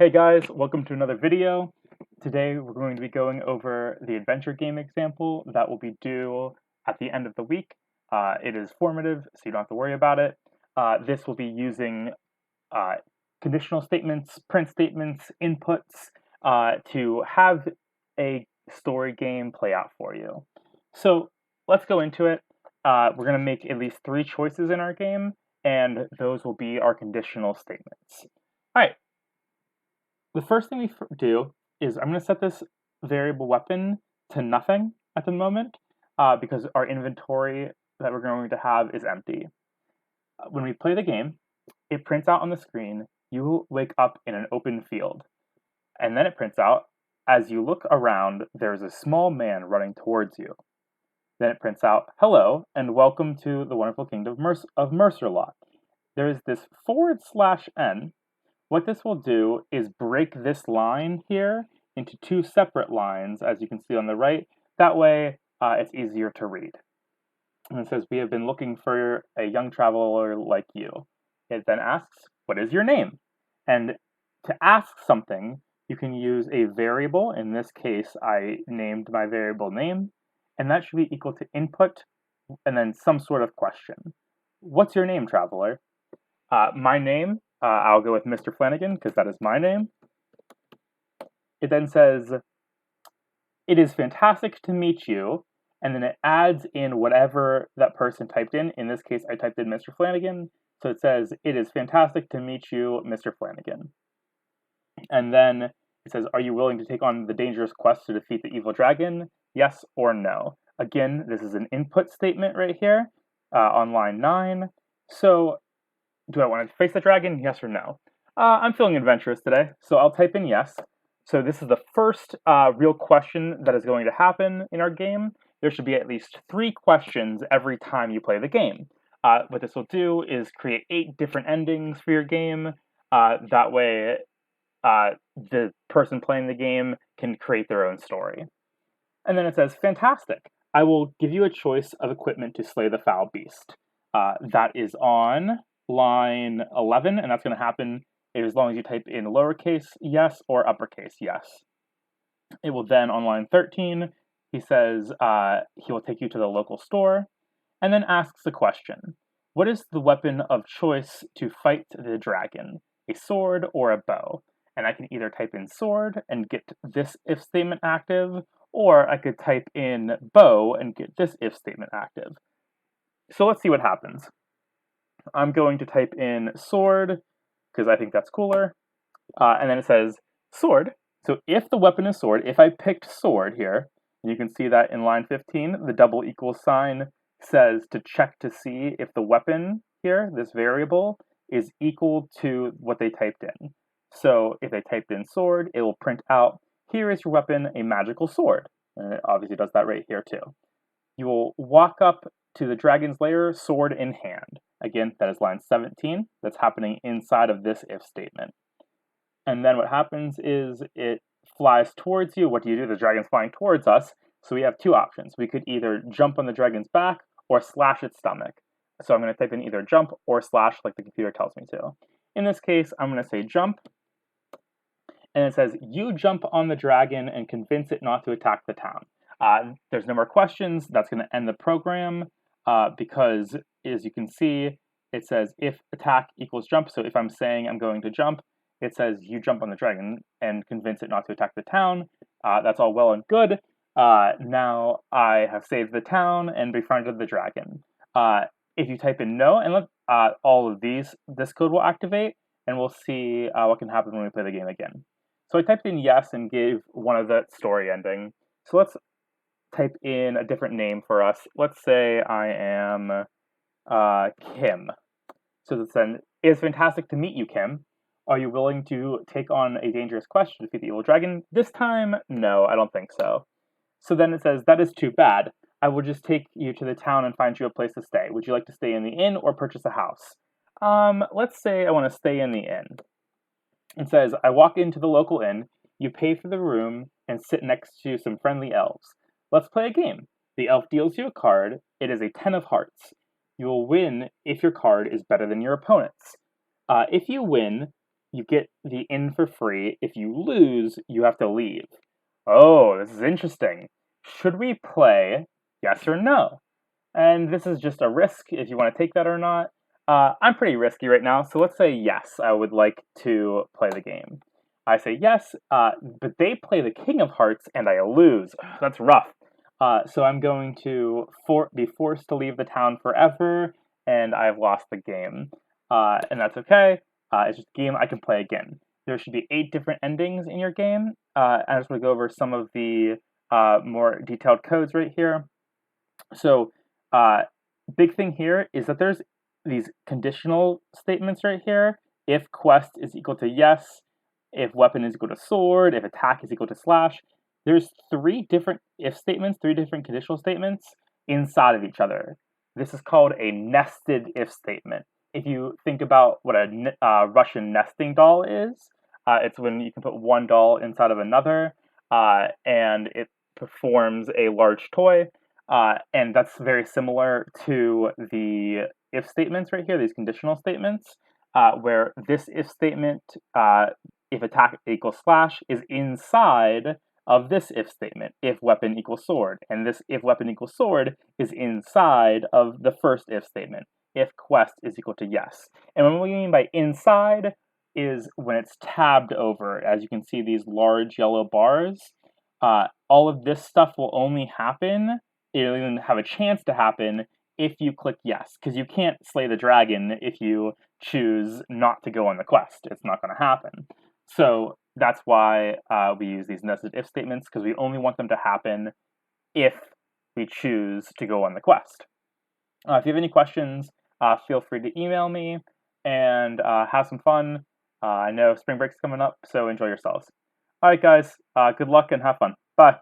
Hey guys, welcome to another video. Today we're going to be going over the adventure game example that will be due at the end of the week. It is formative, so you don't have to worry about it. This will be using uh, conditional statements, print statements, inputs to have a story game play out for you. So let's go into it. We're going to make at least 3 choices in our game, and those will be our conditional statements. All right. The first thing we do is I'm going to set this variable weapon to nothing at the moment because our inventory that we're going to have is empty. When we play the game, it prints out on the screen, you will wake up in an open field. And then it prints out, as you look around, there's a small man running towards you. Then it prints out, hello, and welcome to the wonderful kingdom of Mercerlot. There is this /n. What this will do is break this line here into 2 separate lines, as you can see on the right. That way, it's easier to read. And it says, we have been looking for a young traveler like you. It then asks, what is your name? And to ask something, you can use a variable. In this case, I named my variable name, and that should be equal to input and then some sort of question. What's your name, traveler? My name, I'll go with Mr. Flanagan because that is my name. It then says, it is fantastic to meet you, and then it adds in whatever that person typed in. In this case, I typed in Mr. Flanagan, so it says, it is fantastic to meet you, Mr. Flanagan. And then it says, are you willing to take on the dangerous quest to defeat the evil dragon? Yes or no. Again, this is an input statement right here on line 9. So do I want to face the dragon? Yes or no? I'm feeling adventurous today, so I'll type in yes. So this is the first real question that is going to happen in our game. There should be at least 3 questions every time you play the game. What this will do is create 8 different endings for your game. That way, the person playing the game can create their own story. And then it says, fantastic. I will give you a choice of equipment to slay the foul beast. That is on line 11, and that's going to happen as long as you type in lowercase yes or uppercase yes. It will then, on line 13, he says he will take you to the local store, and then asks a question. What is the weapon of choice to fight the dragon? A sword or a bow? And I can either type in sword and get this if statement active, or I could type in bow and get this if statement active. So let's see what happens. I'm going to type in sword, because I think that's cooler. And then it says sword. So if the weapon is sword, if I picked sword here, and you can see that in line 15, the double equals sign says to check to see if the weapon here, this variable, is equal to what they typed in. So if they typed in sword, it will print out, here is your weapon, a magical sword. And it obviously does that right here too. You will walk up to the dragon's lair, sword in hand. Again, that is line 17. That's happening inside of this if statement. And then what happens is it flies towards you. What do? The dragon's flying towards us. So we have 2 options. We could either jump on the dragon's back or slash its stomach. So I'm going to type in either jump or slash like the computer tells me to. In this case, I'm going to say jump. And it says, you jump on the dragon and convince it not to attack the town. There's no more questions. That's going to end the program because, as you can see, it says if attack equals jump. So if I'm saying I'm going to jump, it says you jump on the dragon and convince it not to attack the town. That's all well and good. Now I have saved the town and befriended the dragon. If you type in no, and all of this code will activate, and we'll see what can happen when we play the game again. So I typed in yes and gave one of the story ending. So let's type in a different name for us. Let's say I am Kim. So then, it's fantastic to meet you, Kim. Are you willing to take on a dangerous quest to defeat the evil dragon? This time, no, I don't think so. So then it says, that is too bad. I will just take you to the town and find you a place to stay. Would you like to stay in the inn or purchase a house? Let's say I want to stay in the inn. It says, I walk into the local inn, you pay for the room, and sit next to some friendly elves. Let's play a game. The elf deals you a card. It is a 10 of hearts. You will win if your card is better than your opponent's. If you win, you get the inn for free. If you lose, you have to leave. Oh, this is interesting. Should we play yes or no? And this is just a risk if you want to take that or not. I'm pretty risky right now, so let's say yes, I would like to play the game. I say yes, but they play the King of Hearts and I lose. That's rough. So I'm going to be forced to leave the town forever, and I've lost the game. And that's okay. It's just a game I can play again. There should be 8 different endings in your game. I just want to go over some of the more detailed codes right here. So, big thing here is that there's these conditional statements right here. If quest is equal to yes, if weapon is equal to sword, if attack is equal to slash. There's 3 different if statements, 3 different conditional statements inside of each other. This is called a nested if statement. If you think about what a Russian nesting doll is, it's when you can put one doll inside of another, and it performs a large toy. And that's very similar to the if statements right here, these conditional statements, where this if statement, if attack equals slash, is inside of this if statement, if weapon equals sword. And this if weapon equals sword is inside of the first if statement, if quest is equal to yes. And what we mean by inside is when it's tabbed over. As you can see, these large yellow bars, all of this stuff will only happen, it'll even have a chance to happen if you click yes, because you can't slay the dragon if you choose not to go on the quest. It's not going to happen. So that's why we use these nested if statements, because we only want them to happen if we choose to go on the quest. If you have any questions, feel free to email me, and have some fun. I know spring break's coming up, so enjoy yourselves. All right, guys, good luck and have fun. Bye.